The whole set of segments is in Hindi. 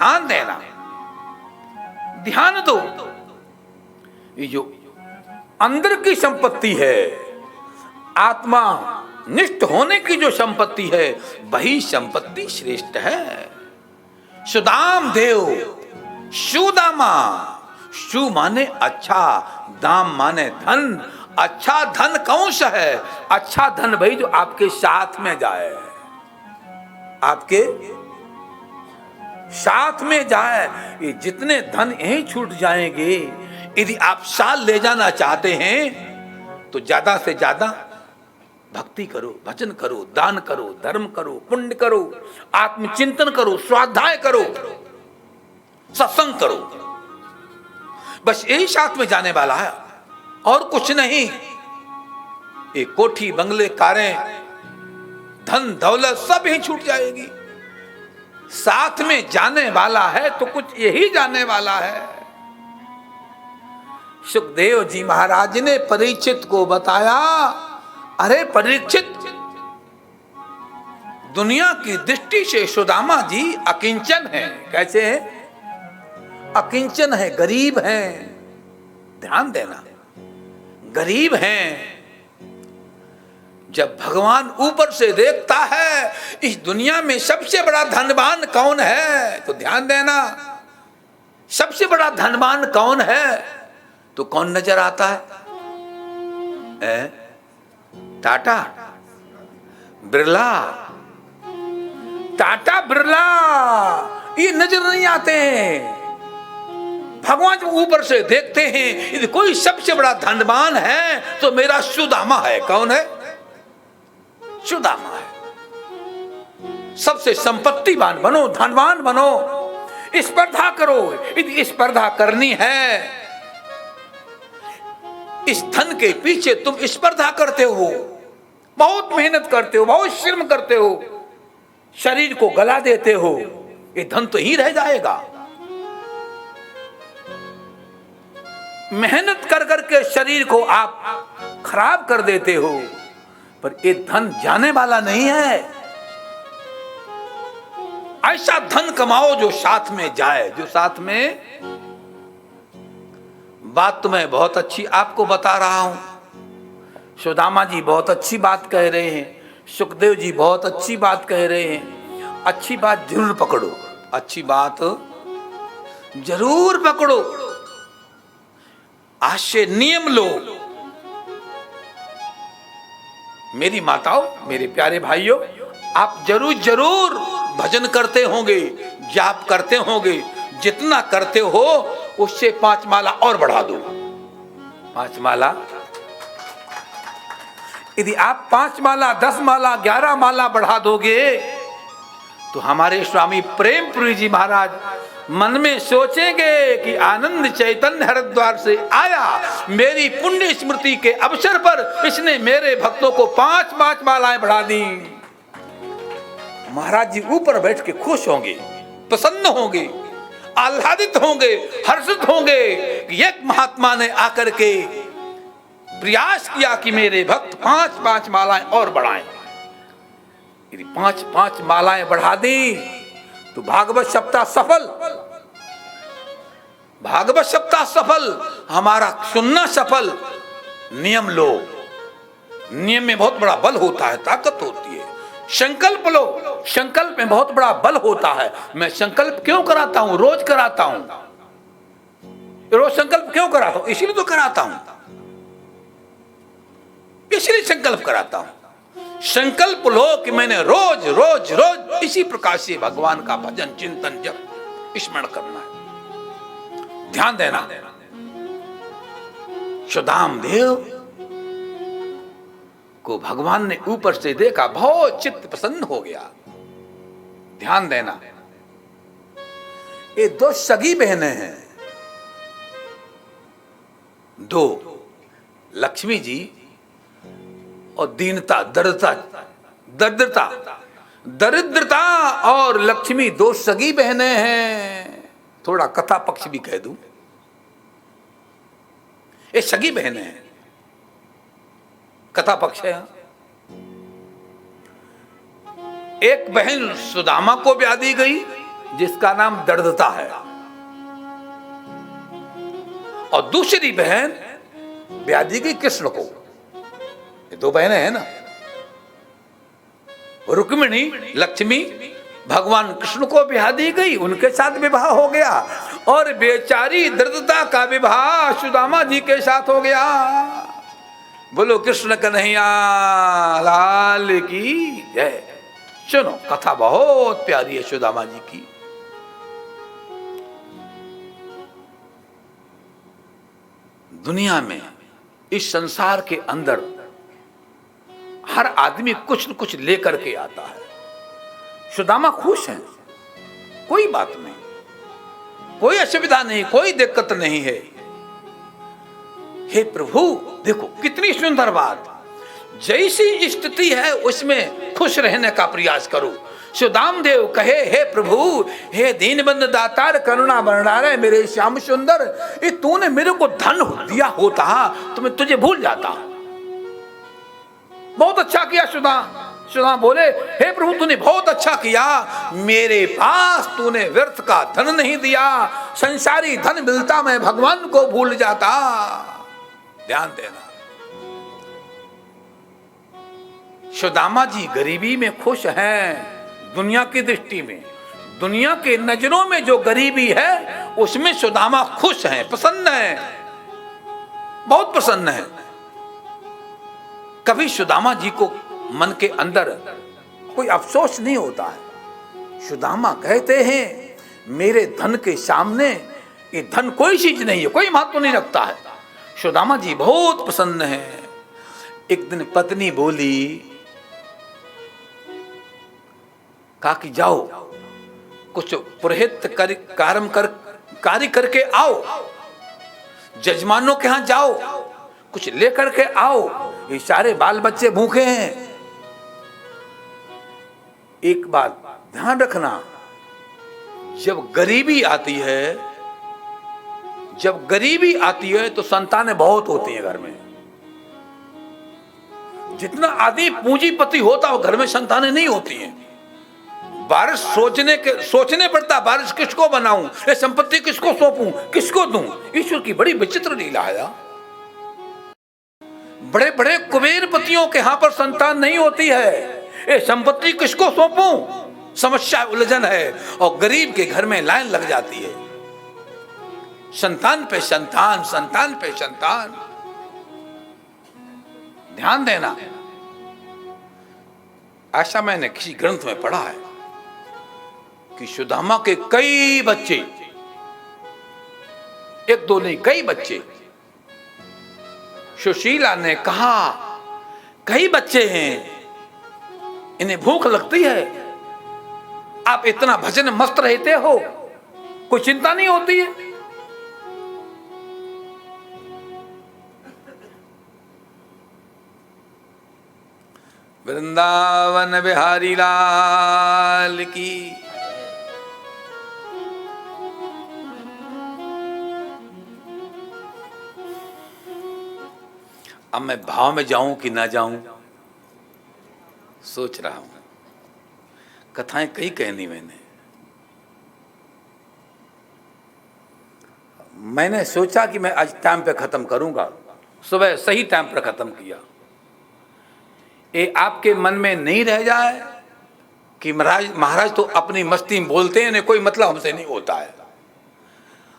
ध्यान देना, ध्यान दो। ये जो अंदर की संपत्ति है, आत्मा निष्ठ होने की जो संपत्ति है, वही संपत्ति श्रेष्ठ है। सुदाम देव, सुदामा, सु माने अच्छा, दाम माने धन। अच्छा धन कौन सा है? अच्छा धन भाई जो आपके साथ में जाए, आपके साथ में जाए। ये जितने धन यहीं छूट जाएंगे, यदि आप साल ले जाना चाहते हैं तो ज्यादा से ज्यादा भक्ति करो, भजन करो, दान करो, धर्म करो, पुण्य करो, आत्मचिंतन करो, स्वाध्याय करो, सत्संग करो। बस यही साथ में जाने वाला है और कुछ नहीं। ये कोठी, बंगले, कारें, धन दौलत सब यही छूट जाएगी। साथ में जाने वाला है तो कुछ यही जाने वाला है। सुखदेव जी महाराज ने परीक्षित को बताया, अरे परीक्षित, दुनिया की दृष्टि से सुदामा जी अकिंचन है। कैसे है? अकिंचन है, गरीब हैं। ध्यान देना, गरीब हैं। जब भगवान ऊपर से देखता है इस दुनिया में सबसे बड़ा धनवान कौन है, तो ध्यान देना, सबसे बड़ा धनवान कौन है तो कौन नजर आता है? टाटा बिरला, टाटा बिरला, ये नजर नहीं आते हैं। भगवान जब ऊपर से देखते हैं, यदि कोई सबसे बड़ा धनवान है तो मेरा सुदामा है। कौन है? सुदामा है। सबसे संपत्तिवान बनो, धनवान बनो, स्पर्धा करो। यदि स्पर्धा करनी है, इस धन के पीछे तुम स्पर्धा करते हो, बहुत मेहनत करते हो, बहुत श्रम करते हो, शरीर को गला देते हो, ये धन तो ही रह जाएगा। मेहनत कर करके शरीर को आप खराब कर देते हो, पर ये धन जाने वाला नहीं है। ऐसा धन कमाओ जो साथ में जाए, जो साथ में। बात तो मैं बहुत अच्छी आपको बता रहा हूं, सुदामा जी बहुत अच्छी बात कह रहे हैं, सुखदेव जी बहुत अच्छी बात कह रहे हैं। अच्छी बात जरूर पकड़ो, अच्छी बात जरूर पकड़ो। आज से नियम लो। मेरी माताओं, मेरे प्यारे भाइयों, आप जरूर जरूर भजन करते होंगे, जाप करते होंगे। जितना करते हो उससे 5 माला और बढ़ा दो। 5 माला, यदि आप 5 माला, 10 माला, 11 माला बढ़ा दोगे तो हमारे स्वामी प्रेमपुरी जी महाराज मन में सोचेंगे कि आनंद चैतन्य हरिद्वार से आया, मेरी पुण्य स्मृति के अवसर पर इसने मेरे भक्तों को 5-5 मालाएं बढ़ा दी। महाराज जी ऊपर बैठ के खुश होंगे, प्रसन्न होंगे, आह्लादित होंगे, हर्षित होंगे कि एक महात्मा ने आकर के प्रयास किया कि मेरे भक्त 5-5 मालाएं और बढ़ाएं। यदि 5-5 मालाएं बढ़ा दी तो भागवत सप्ताह सफल, भागवत सप्ताह सफल, हमारा सुनना सफल। नियम लो, नियम में बहुत बड़ा बल होता है, ताकत होती है। संकल्प लो, संकल्प में बहुत बड़ा बल होता है। मैं संकल्प क्यों कराता हूं? रोज कराता हूं। रोज संकल्प क्यों कराता हूं? इसीलिए तो कराता हूं, इसलिए संकल्प कराता हूं। संकल्प लो कि मैंने रोज रोज रोज इसी प्रकार से भगवान का भजन, चिंतन, जप, स्मरण करना है। ध्यान देना। सुदाम देव को भगवान ने ऊपर से देखा, बहुत चित्त प्रसन्न हो गया। ध्यान देना, ये 2 सगी बहनें हैं, 2, लक्ष्मी जी और दीनता, दरिद्रता, दरिद्रता और लक्ष्मी 2 सगी बहनें हैं। थोड़ा कथा पक्ष भी कह दूं, ये सगी बहनें हैं, कथा पक्ष है। एक बहन सुदामा को ब्याह दी गई, जिसका नाम दर्दता है, और दूसरी बहन ब्याह दी गई कृष्ण को। ये दो बहनें हैं ना, रुक्मिणी लक्ष्मी भगवान कृष्ण को ब्याह दी गई, उनके साथ विवाह हो गया, और बेचारी दर्दता का विवाह सुदामा जी के साथ हो गया। बोलो कृष्ण कन्हैया लाल की जय। सुनो, कथा बहुत प्यारी है सुदामा जी की। दुनिया में, इस संसार के अंदर हर आदमी कुछ न कुछ लेकर के आता है। सुदामा खुश हैं, कोई बात नहीं, कोई असुविधा नहीं, कोई दिक्कत नहीं है। हे प्रभु, देखो कितनी सुंदर बात, जैसी स्थिति है उसमें खुश रहने का प्रयास करो। सुदाम देव कहे, हे प्रभु, हे दीनबंधु दातार करुणा भंडार मेरे श्याम सुंदर, ये तूने मेरे को धन दिया होता तो मैं तुझे भूल जाता। बहुत अच्छा किया सुदाम बोले, हे प्रभु तूने बहुत अच्छा किया, मेरे पास तूने व्यर्थ का धन नहीं दिया, संसारी धन मिलता मैं भगवान को भूल जाता। ध्यान देना, सुदामा जी गरीबी में खुश हैं। दुनिया की दृष्टि में, दुनिया के नजरों में जो गरीबी है उसमें सुदामा खुश हैं, प्रसन्न हैं, बहुत प्रसन्न हैं। कभी सुदामा जी को मन के अंदर कोई अफसोस नहीं होता है। सुदामा कहते हैं, मेरे धन के सामने ये धन कोई चीज नहीं है, कोई महत्व नहीं रखता है। सुदामा जी बहुत प्रसन्न हैं। एक दिन पत्नी बोली, कहा कि जाओ कुछ पुरोहित कार्य करके आओ, जजमानों के यहां जाओ, कुछ लेकर के आओ, ये सारे बाल बच्चे भूखे हैं। एक बात ध्यान रखना, जब गरीबी आती है तो संतानें बहुत होती हैं घर में। जितना आदमी पूंजीपति होता है घर में संतानें नहीं होती हैं। वारिस सोचने पड़ता, वारिस किसको बनाऊं, ये संपत्ति किसको सौंपूं, किसको दूं। ईश्वर की बड़ी विचित्र लीला है। बड़े बड़े कुबेरपतियों के यहां पर संतान नहीं होती है, ये संपत्ति किसको सौंपूं, समस्या उलझन है। और गरीब के घर में लाइन लग जाती है, संतान पे संतान, संतान पे संतान। ध्यान देना, ऐसा मैंने किसी ग्रंथ में पढ़ा है कि सुदामा के कई बच्चे, एक दो नहीं कई बच्चे। सुशीला ने कहा, कई बच्चे हैं, इन्हें भूख लगती है, आप इतना भजन मस्त रहते हो, कोई चिंता नहीं होती है। वृंदावन बिहारी लाल की। अब मैं भाव में जाऊं कि ना जाऊं, सोच रहा हूं। कथाएं कई कहनी मैंने सोचा कि मैं आज टाइम पे खत्म करूंगा, सुबह सही टाइम पर खत्म किया। ये आपके मन में नहीं रह जाए कि महाराज तो अपनी मस्ती में बोलते हैं, कोई मतलब हमसे नहीं होता है।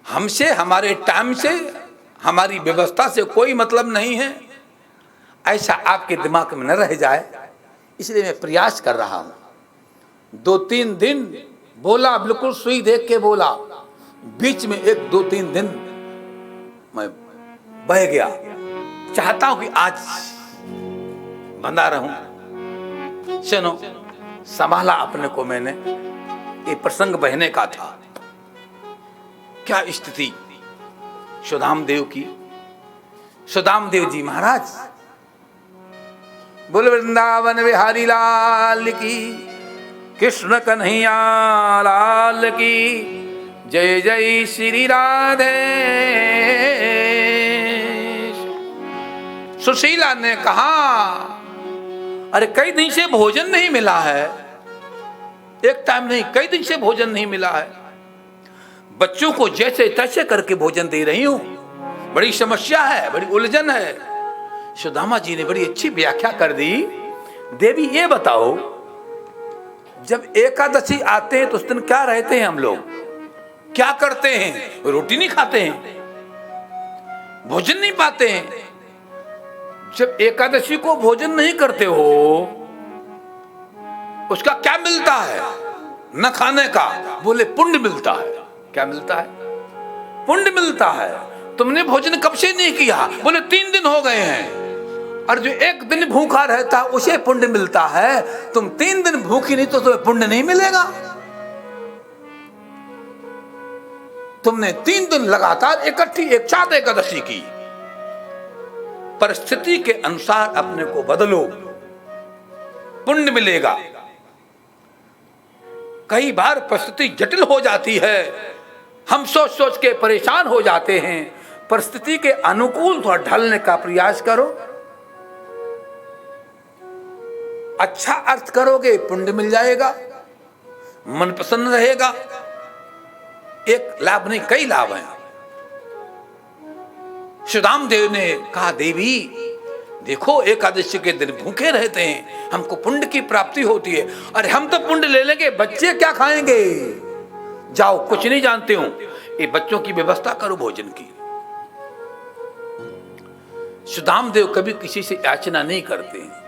हमसे, हमारे टाइम से, हमारी व्यवस्था से कोई मतलब नहीं है, ऐसा आपके दिमाग में न रह जाए, इसलिए मैं प्रयास कर रहा हूं। 2-3 दिन बोला, बिल्कुल सुई देख के बोला, बीच में 1-2-3 दिन मैं बह गया। चाहता हूं कि आज बंधा रहूं। सुनो, संभाला अपने को मैंने, ये प्रसंग बहने का था। क्या स्थिति सुदाम देव की। सुदाम देव जी महाराज, बोल वृंदावन बिहारी लाल की, कृष्ण कन्हैया लाल की, जय जय श्री राधे। सुशीला ने कहा, अरे कई दिन से भोजन नहीं मिला है, एक टाइम नहीं, कई दिन से भोजन नहीं मिला है। बच्चों को जैसे तैसे करके भोजन दे रही हूं। बड़ी समस्या है, बड़ी उलझन है। सुदामा जी ने बड़ी अच्छी व्याख्या कर दी। देवी ये बताओ, जब एकादशी आते हैं तो उस दिन क्या रहते हैं हम लोग, क्या करते हैं? रोटी नहीं खाते हैं, भोजन नहीं पाते हैं। जब एकादशी को भोजन नहीं करते हो, उसका क्या मिलता है? न खाने का, बोले पुण्य मिलता है। क्या मिलता है? पुण्य मिलता है। तुमने भोजन कब से नहीं किया? बोले 3 दिन हो गए हैं। और जो एक दिन भूखा रहता है उसे पुण्य मिलता है। तुम 3 दिन भूखी नहीं तो तुम्हें पुण्य नहीं मिलेगा। तुमने 3 दिन लगातार इकट्ठी एक साथ एकादशी की। परिस्थिति के अनुसार अपने को बदलो, पुण्य मिलेगा। कई बार परिस्थिति जटिल हो जाती है, हम सोच सोच के परेशान हो जाते हैं। परिस्थिति के अनुकूल थोड़ा ढलने का प्रयास करो। अच्छा अर्थ करोगे, पुण्य मिल जाएगा, मन प्रसन्न रहेगा। एक लाभ नहीं, कई लाभ हैं। सुदाम देव ने कहा, देवी देखो, एकादशी के दिन भूखे रहते हैं, हमको पुण्य की प्राप्ति होती है। अरे हम तो पुण्य ले लेंगे, बच्चे क्या खाएंगे? जाओ, कुछ नहीं जानते हो, ये बच्चों की व्यवस्था करो भोजन की। सुदाम देव कभी किसी से याचना नहीं करते हैं।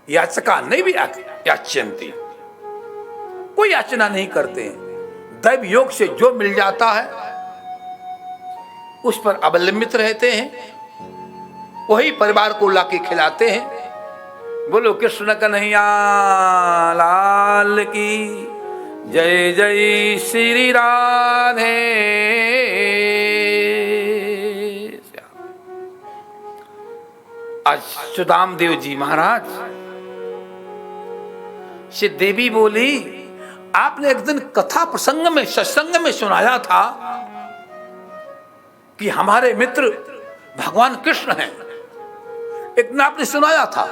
याचका नहीं भी याचयन्ति, कोई याचना नहीं करते हैं। दैव योग से जो मिल जाता है उस पर अवलंबित रहते हैं, वही परिवार को लाके खिलाते हैं। बोलो कृष्ण कन्हैया लाल की जय। जय श्री राधे। आज सुदाम देव जी महाराज से देवी बोली, आपने एक दिन कथा प्रसंग में, सत्संग में सुनाया था कि हमारे मित्र भगवान कृष्ण हैं। एक दिन आपने सुनाया था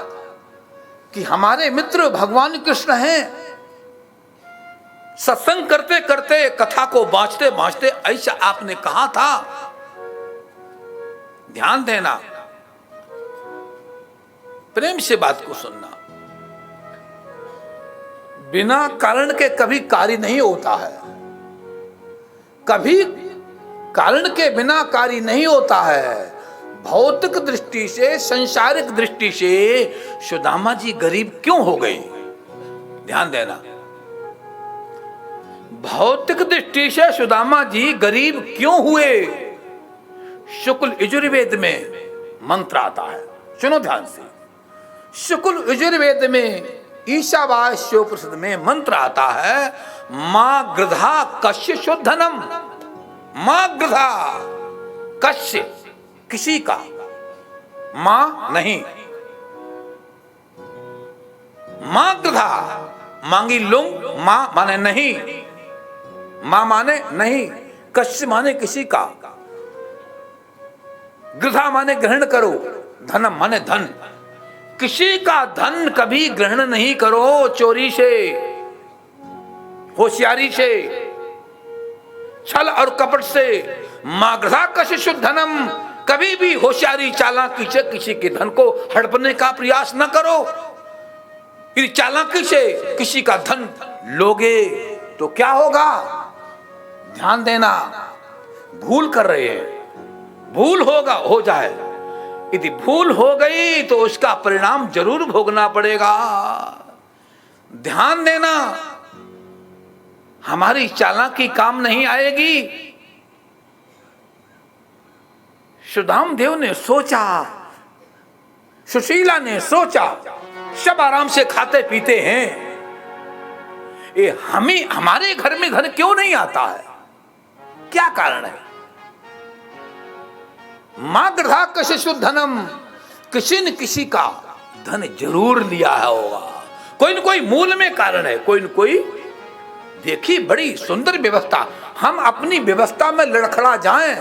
कि हमारे मित्र भगवान कृष्ण हैं। सत्संग करते करते, कथा को बांचते बांचते ऐसा आपने कहा था। ध्यान देना, प्रेम से बात को सुनना। बिना कारण के कभी कार्य नहीं होता है, कभी कारण के बिना कार्य नहीं होता है। भौतिक दृष्टि से, संसारिक दृष्टि से सुदामा जी गरीब क्यों हो गए? ध्यान देना, भौतिक दृष्टि से सुदामा जी गरीब क्यों हुए? शुक्ल यजुर्वेद में मंत्र आता है, सुनो ध्यान से। शुक्ल यजुर्वेद में ईशावास्योपनिषद में मंत्र आता है, मां गृधा कश्य शुद्धनम। मां गृधा कश्य, किसी का, मां नहीं। मां गृधा मांगी लुंग, मां माने नहीं, मां माने नहीं, कश्य माने किसी का, गृधा माने ग्रहण करो, धनम माने धन। किसी का धन कभी ग्रहण नहीं करो चोरी से, होशियारी से, छल और कपट से। माग्रधा कश्य शुद्धनम, कभी भी होशियारी चालाकी से किसी के धन को हड़पने का प्रयास न करो। यदि चालाकी से किसी का धन लोगे तो क्या होगा? ध्यान देना, भूल कर रहे हैं, भूल होगा, हो जाए। यदि भूल हो गई तो उसका परिणाम जरूर भोगना पड़ेगा। ध्यान देना, हमारी चालाकी काम नहीं आएगी। सुदाम देव ने सोचा, सुशीला ने सोचा, सब आराम से खाते पीते हैं, ये हमारे घर में धन क्यों नहीं आता है? क्या कारण है? मां गृधा कश्य शुद्धनम, किसी न किसी का धन जरूर लिया होगा। कोई न कोई मूल में कारण है, कोई न कोई। देखिए, बड़ी सुंदर व्यवस्था। हम अपनी व्यवस्था में लड़खड़ा जाएं,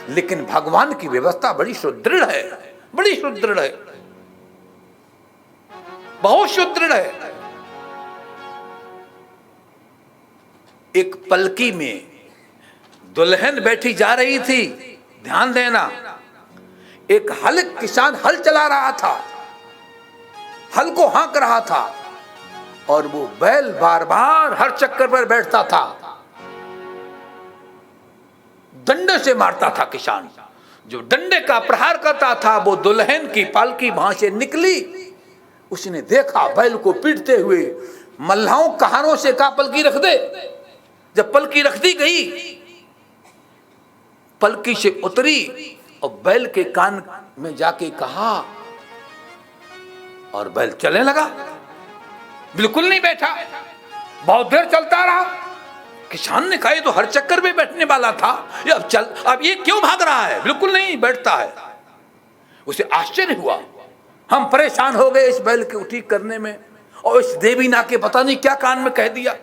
लेकिन भगवान की व्यवस्था बड़ी सुदृढ़ है, बड़ी सुदृढ़ है। बहुत सुदृढ़ है। एक पलकी में दुल्हन बैठी जा रही थी, ध्यान देना। एक किसान हल चला रहा था, हल को हाँक रहा था, और वो बैल बार बार हर चक्कर पर बैठता था, डंडे से मारता था किसान। जो डंडे का प्रहार करता था वो दुल्हन की पालकी वहां से निकली। उसने देखा बैल को पीटते हुए। मल्लाहों कहानों से कहा पलकी रख दे। जब पलकी रख दी गई, पलकी से उतरी और बैल के कान में जाके कहा, और बैल चलने लगा। बिल्कुल नहीं बैठा, बहुत देर चलता रहा। किसान ने कहा ये तो हर चक्कर में बैठने वाला था, ये अब ये क्यों भाग रहा है, बिल्कुल नहीं बैठता है। उसे आश्चर्य हुआ। हम परेशान हो गए इस बैल को ठीक करने में, और इस देवी ना के पता नहीं क्या कान में कह दिया।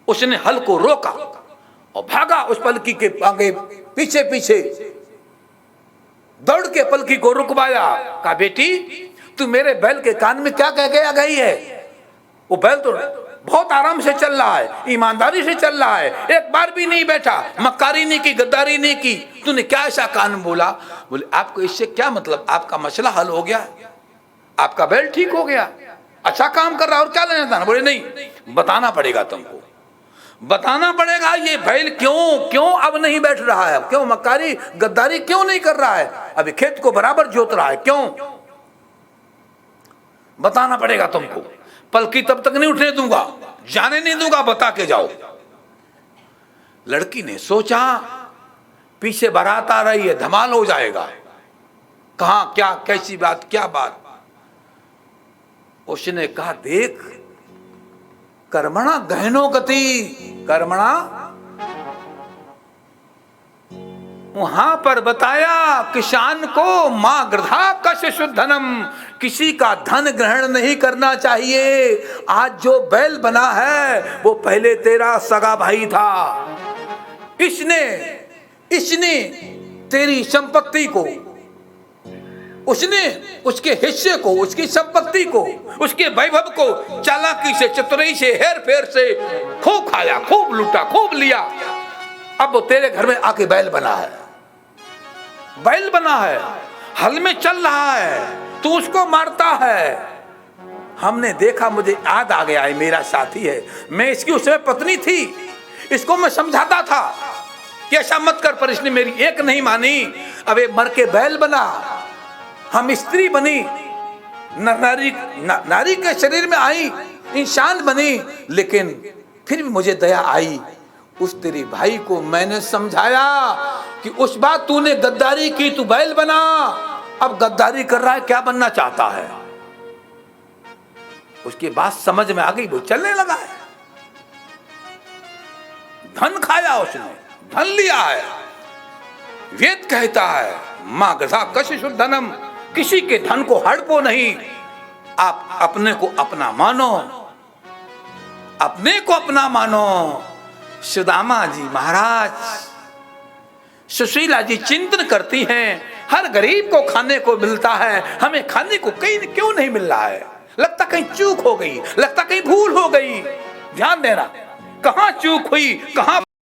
उसने हल को रोका और भागा उस पलकी के आगे पीछे पीछे, दौड़ के पलकी को रुकवाया। कहा बेटी तू मेरे बैल के कान में क्या कह गया गई है? वो बैल तो बहुत आराम से चल रहा है, ईमानदारी से चल रहा है, एक बार भी नहीं बैठा, मक्कारी नहीं की, गद्दारी नहीं की, तूने क्या ऐसा कान में बोला? बोले आपको इससे क्या मतलब, आपका मसला हल हो गया, आपका बैल ठीक हो गया, अच्छा काम कर रहा है, और क्या लेना था? बोले नहीं, बताना पड़ेगा तुमको, बताना पड़ेगा ये बैल क्यों अब नहीं बैठ रहा है, क्यों मक्कारी गद्दारी क्यों नहीं कर रहा है, अभी खेत को बराबर जोत रहा है, क्यों? बताना पड़ेगा तुमको। पलकी तब तक नहीं उठने दूंगा, जाने नहीं दूंगा, बता के जाओ। लड़की ने सोचा पीछे बारात आ रही है, धमाल हो जाएगा, कहां क्या कैसी बात, क्या बात? उसने कहा देख, कर्मणा गहनो गति, कर्मणा, वहां पर बताया किसान को मां गृधा कश शुद्धनम, किसी का धन ग्रहण नहीं करना चाहिए। आज जो बैल बना है वो पहले तेरा सगा भाई था, इसने तेरी संपत्ति को, उसने उसके हिस्से को, उसकी संपत्ति को, उसके वैभव को चालाकी से, चतुराई से, हेर फेर से खूब खाया, खूब लूटा, खूब लिया। अब वो तेरे घर में आके बैल बना है, बैल बना है, हल में चल रहा है, तू उसको मारता है। हमने देखा, मुझे याद आ गया है, मेरा साथी है, मैं इसकी उस समय पत्नी थी, इसको मैं समझाता था कि ऐसा मत कर, पर इसने मेरी एक नहीं मानी। अब ये मर के बैल बना, हम स्त्री बनी, नारी के शरीर में आई, इंसान बनी, लेकिन फिर भी मुझे दया आई। उस तेरे भाई को मैंने समझाया कि उस बात तूने गद्दारी की, तू बैल बना, अब गद्दारी कर रहा है, क्या बनना चाहता है? उसकी बात समझ में आ गई, वो चलने लगा है। धन खाया उसने, धन लिया है। वेद कहता है मां गधा कश शुद्धनम, किसी के धन को हड़पो नहीं, आप अपने को अपना मानो, अपने को अपना मानो। सुदामा जी महाराज, सुशीला जी चिंतन करती हैं, हर गरीब को खाने को मिलता है, हमें खाने को कहीं क्यों नहीं मिल रहा है? लगता कहीं चूक हो गई, लगता कहीं भूल हो गई। ध्यान देना, कहां चूक हुई, कहां